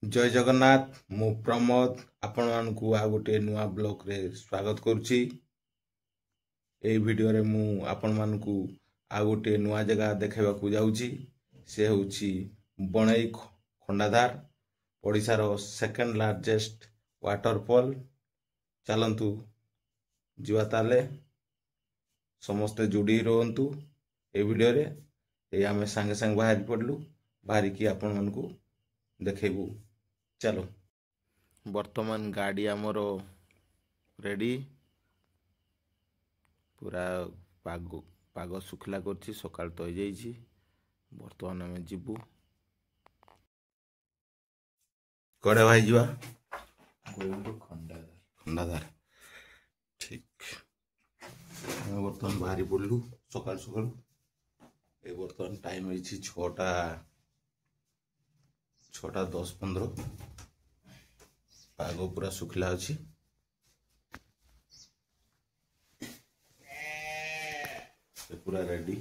जय जगन्नाथ मु प्रमोद आपण मानकु आ गोटे नुआ ब्लॉग रे स्वागत करुछि। एई वीडियो रे मु आपण मानकु आ गोटे नुआ जगह देखाइबा को जाउछि। से होछि बणई खंडाधार ओडिसा रो सेकंड लार्जेस्ट वाटरफॉल। चलंतु जीवा ताले समस्त जोड़ी रहंतु ए वीडियो रे। ए आमे संगे संग बाहर पड़लु बाहर की आपण मानकु देखेबू। चलो वर्तमान गाड़ी आमर रेडी पूरा पाग पाग सुखला कर सकाल तो हो बर्तमान आम जीवु कड़े भाई जा खंडाधार ठीक बर्तमान बाहरी पड़लु सकाल सकाल। ए बर्तमान टाइम है 6टा 10-15 पाग पूरा सुखला अच्छी। पूरा रेडी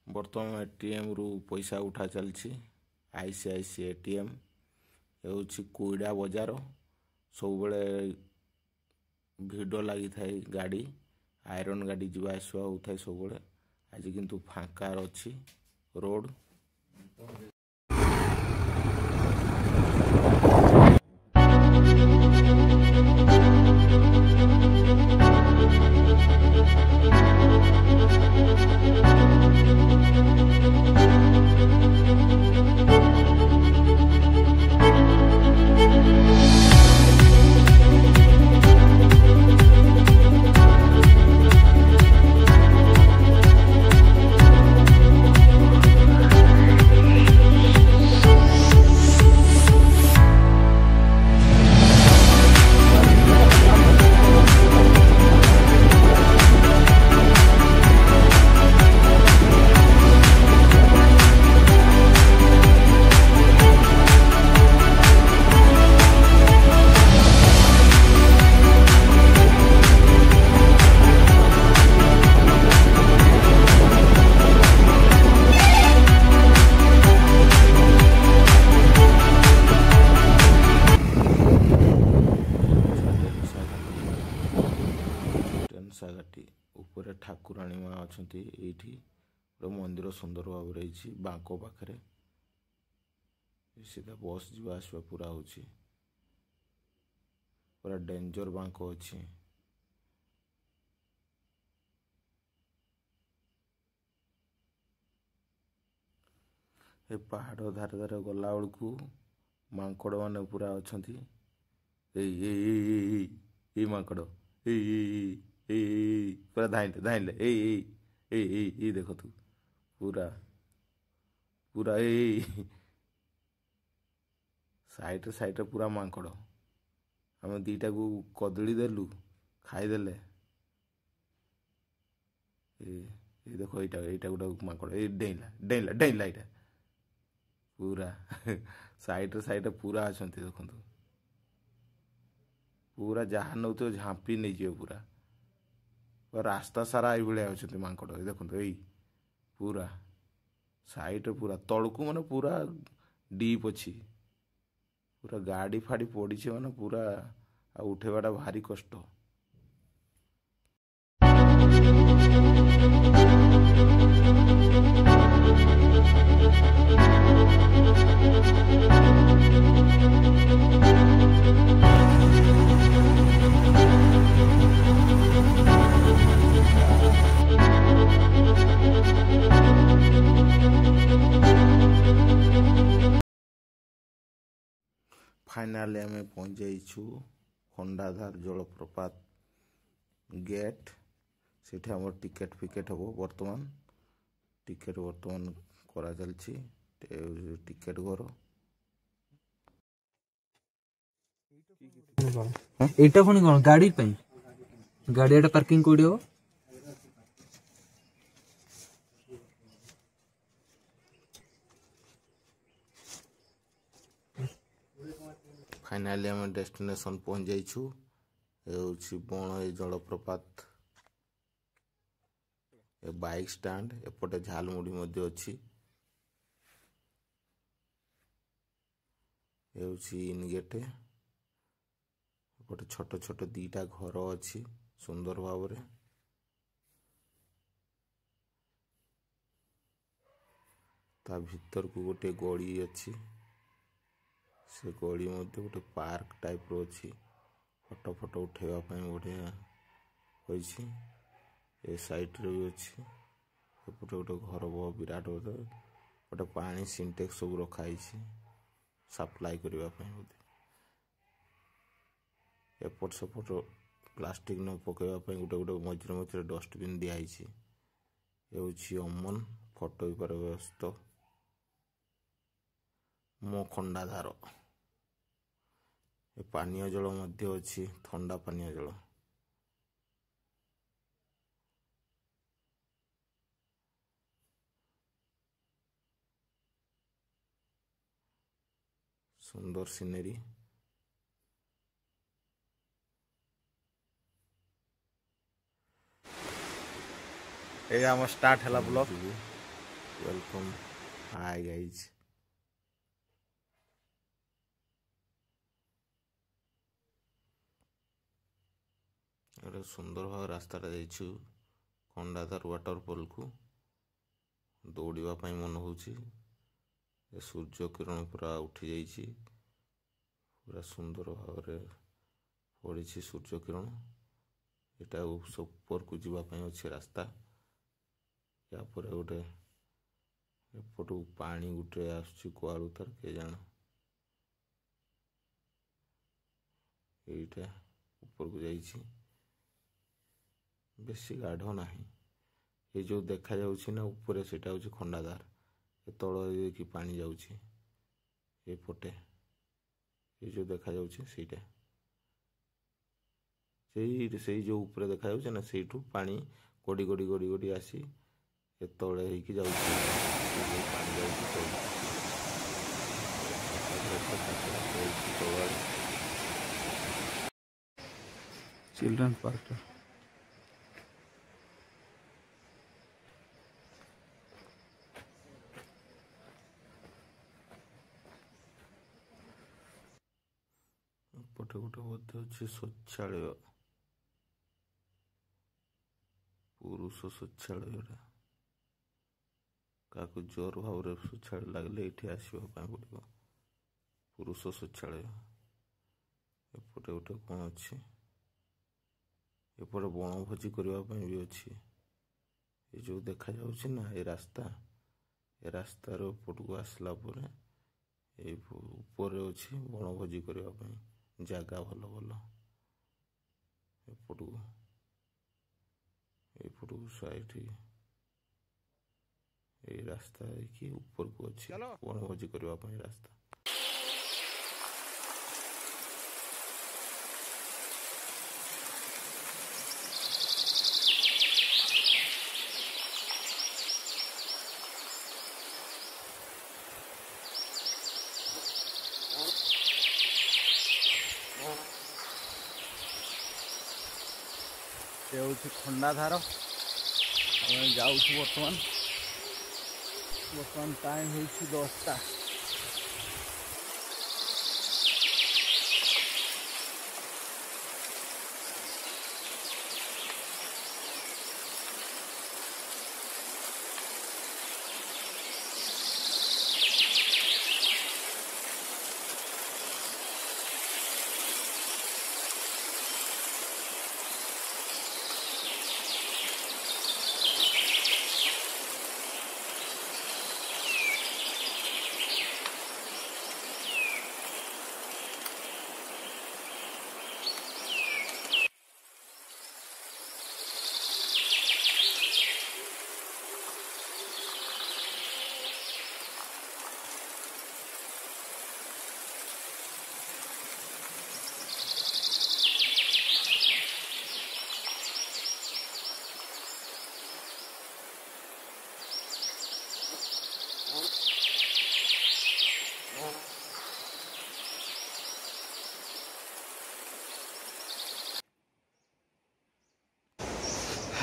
बर्तमान एटीएम रु पैसा उठा चलछि। आईसीआईसी एटीएम होछि कोइडा बजार सब बेले भिड़ लगी थाए गाड़ी आयरन गाड़ी जीवा आसवा होता सब बेले। आज किंतु फांका अच्छी रोड। घाटी ऊपर ठाकुराणी माँ अच्छा ये मंदिर सुंदर भाव रही बांको पाखे सीधा बस जीवा आसवा पूरा हो पूरा डेंजर बांको अच्छी। पहाड़ धारे धारे गला बेलू मांकड़ मैंने पूरा अच्छा मांकड़ पूरा धाइले धाइले ए देख तू पूरा पूरा साइड साइड पूरा मांकड़ आम दीटा को कदली देलु खाईदे देख यहाँ गोटे मांकड़ डेला डेला डेला यहाँ पूरा साइड साइड पूरा अच्छा देखु पूरा जहाँ नौ तो झांपी नहीं जाए पूरा रास्ता सारा ये अच्छा मांकड़ देखो यही पूरा साइड पूरा तलकू माने पूरा डीप अच्छी पूरा गाड़ी फाड़ी पड़ी माने पूरा उठेवाटा भारी कष्ट। फाइनाली आम पहुँच जाइछु खंडाधार जलप्रपात गेट से टिकेट फिकेट हम बर्तमान टिकेट बर्तमान करा चलछि टिकेट घर एटा पुणी कौन गाड़ी गाड़ी पार्किंग कोडी हो फाइनाली आम डेस्टिनेशन पहुँच जाइछु। बण जलप्रपात ए बाइक स्टैंड एपटे झालमुड़ी मध्य अच्छी इनगेटे एपटे छोट छोट दीटा घर अच्छी सुंदर भाव रे। ता भीतर को गोटे गली अच्छी से गली मध्य गोटे पार्क टाइप रो अच्छी फोटो फोटो उठेवा बढ़िया होइछि। ए साइड रे भी अच्छी एपटे गोटे घर विराट गोटे पानी सिंटेक्स सब रखाई सप्लाई करने बोधे। एपट सेपट प्लास्टिक न पकड़ा गोटे गोटे मझे मझे डस्टबिन दिखाई। अमन फोटो पर व्यस्त मो खंडाधार पानीय जल मध्य अच्छी ठंडा पानीय जल। सुंदर सीनेरी ए हम स्टार्ट हला ब्लॉग। Welcome hi guys. गोटे सुंदर भाव रास्ता जाइछु खंडाधार वाटरफॉल को दौड़ापी मन हो। सूर्य किरण पूरा उठी जाइछि पूरा सुंदर भाव पड़ी सूर्य किरण। एटा ऊपर को जीवाई अच्छे रास्ता या पर गोटे एपट पानी गोटे आसुची कुआड़ू तार के जान एटा ऊपर को जाइछि बेसी गाढ़ ना ये जो देखा जाउछि ना ऊपर सेटा होछि खंडाधार तल कि पानी जाउछि एपटे ये जो देखा जाउछि सेटा से जो ऊपर देखा जाउछि ना सेठू पानी गड़ी गड़ी गड़ी गड़ी आसी ए तले होइकि जाउछि पानी जाउछि चिल्ड्रन पार्क पटे गोटे मध्य अच्छे शौचालय पुरुष शौचालय क्या जोर भाव शौचालय लगले ये आसवाई पड़ो पुरुष शौचालय। एपटे गोटे कौन अच्छे एपटे बनभोजी करने भी अच्छी ये जो देखा जाउछि ना ये रास्तार एपट को आसला ऊपर अच्छी बनभोजी करने जगह भल भल एपट को साइड ये रास्ता कि ऊपर को अच्छी बनभोजी करने रास्ता। से हूँ खंडाधार जाऊँ बर्तमान टाइम हो 10टा।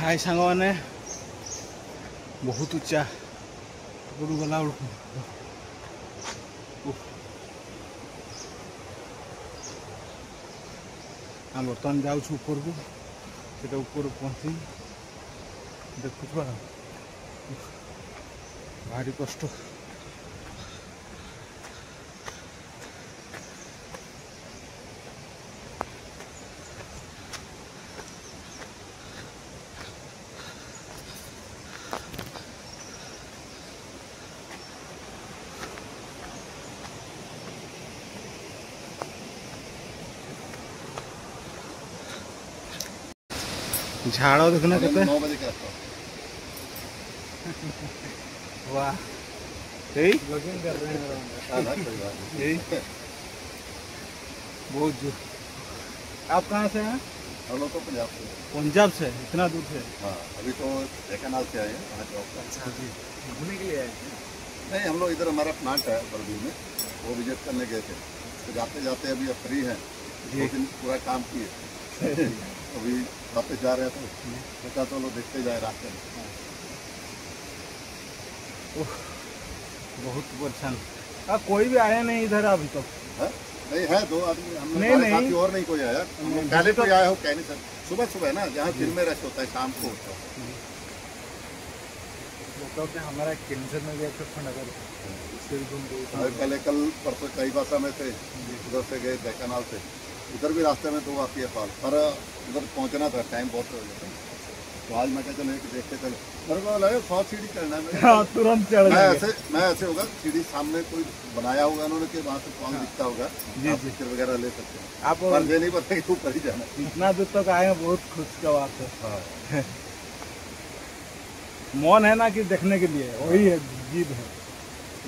हाय सांग मैंने बहुत उच्चा ऊपर गला आम बर्तमान जाऊँ ऊपर को से ऊपर पहुँची देखुवा भारी कष्ट झाड़ देखना कहते 9 बजे के आसपास वाह जॉगिंग कर रहे हैं बहुत दूर। आप कहाँ से हैं? हम लोग तो पंजाब से पंजाब से इतना दूर से? हाँ अभी तो ढेकानाल से आए हैं वहाँ जॉब का। अच्छा जी घूमने के लिए आए हैं? नहीं हम लोग इधर हमारा प्लांट है बरबीर में वो विजिट करने गए थे तो जाते जाते अभी अब फ्री हैं 2 दिन पूरा काम किए अभी वापस जा रहे थे सोचा तो लोग देखते जाए रास्ते में। बहुत परेशान। कोई भी आया नहीं इधर अभी तक? नहीं है 2 आदमी हम नहीं साथी और नहीं कोई आया पहले कोई आया हो कह नहीं सकते सुबह सुबह ना जहाँ दिन में रश होता है शाम को होता है। हमारा कैंसर में गए थे कल परसों कई बासा में थे उधर से गए ढेकानाल से उधर भी रास्ते में 2 आती है फॉल पर उधर पहुंचना था टाइम बहुत हो गया तो आज मैं क्या चले कि देखते चले मेरे को लगा 100 सीढ़ी चढ़ना है तुरंत चढ़ मैं ऐसे होगा सीढ़ी सामने कोई बनाया होगा उन्होंने कि वहाँ से फॉल दिखता होगा आप पिक्चर वगैरह ले सकते हैं आप पर ये नहीं पता कि ऊपर ही जाना इतना दूर तक आए हैं बहुत खुश का बात है। मन है ना कि देखने के लिए वही है जीत है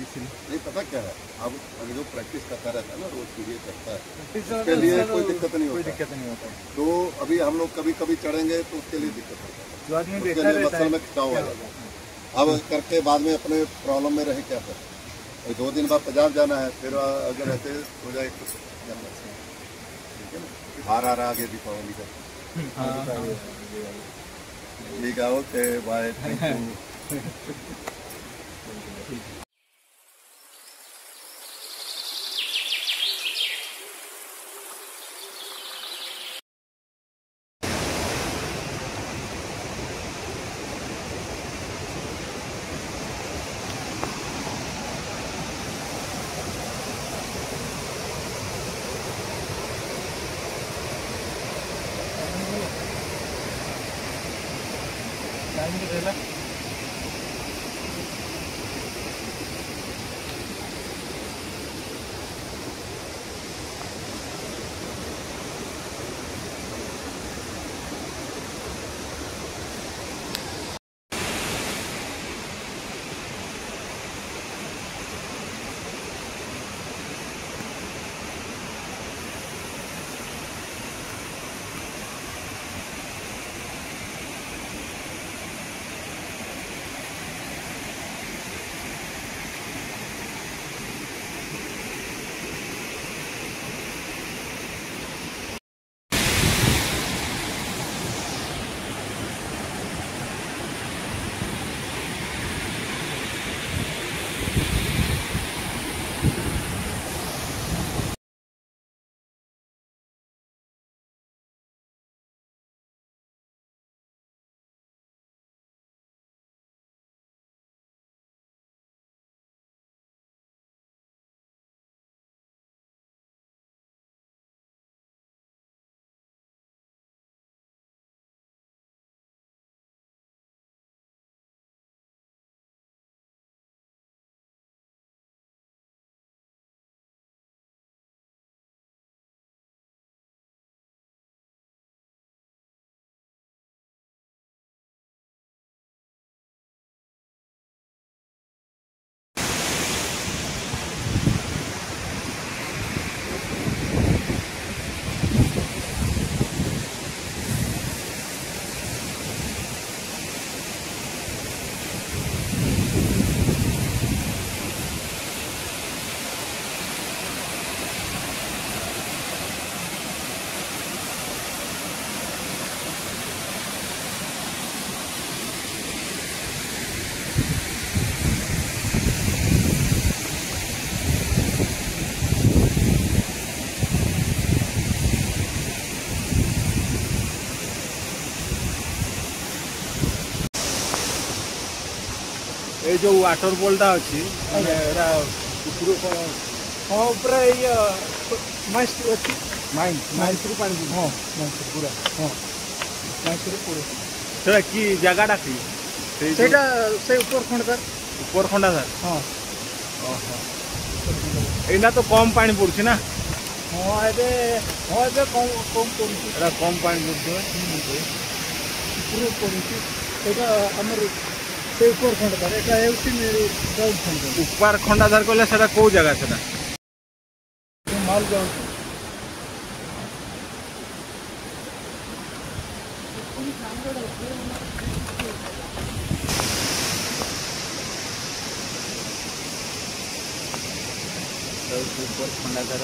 इसलिए नहीं पता क्या है अब जो प्रैक्टिस करता रहता है ना रोज सीढ़ी करता है उसके लिए कोई दिक्कत नहीं होता तो अभी हम लोग कभी कभी चढ़ेंगे तो उसके लिए दिक्कत होता है जो आदमी उसके लिए मसल में खिंचाव हो जाता है अब करके बाद में अपने प्रॉब्लम में रहे क्या कर 2 दिन बाद पंजाब जाना है फिर अगर ऐसे हो जाए तो ठीक है ना हार आ रहा आगे दीपावली का ठीक है ओके बाय थैंक यू। जो वाटर बॉलटा अच्छी हाँ पूरा ये माइस अच्छी माइंस पानी हाँ माइस पूरा हाँ माइस पूरा सेटा की जगहटा की सेटा से ऊपर खंडदार ऊपर खंडा सर हाँ एना तो कम पानी पड़ुछि ना हाँ एबे कम कम पड़ुछि एटा कम पानी पड़ुछि पूरा पड़ुछि सेटा हमर से ऊपर खंडदार एटा हेउछि डाउन खंडदार ऊपर खंडाधार कहले सेटा को जगह सेटा माल जाउछि ऊपर खंडाधार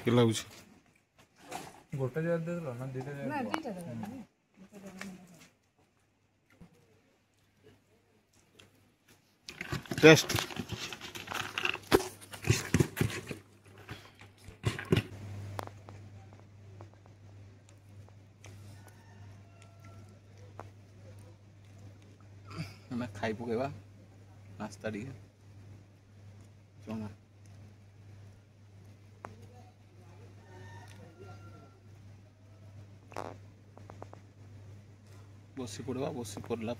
के लाଗୁଛି गोटे जगह दे दलो ना दीटा जगह टेस्ट मैं खाई पकेबा नास्ता टिके चना बसी पड़वा बसी पड़ला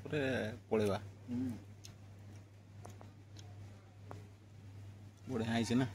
पड़ेबा बढ़िया है ना।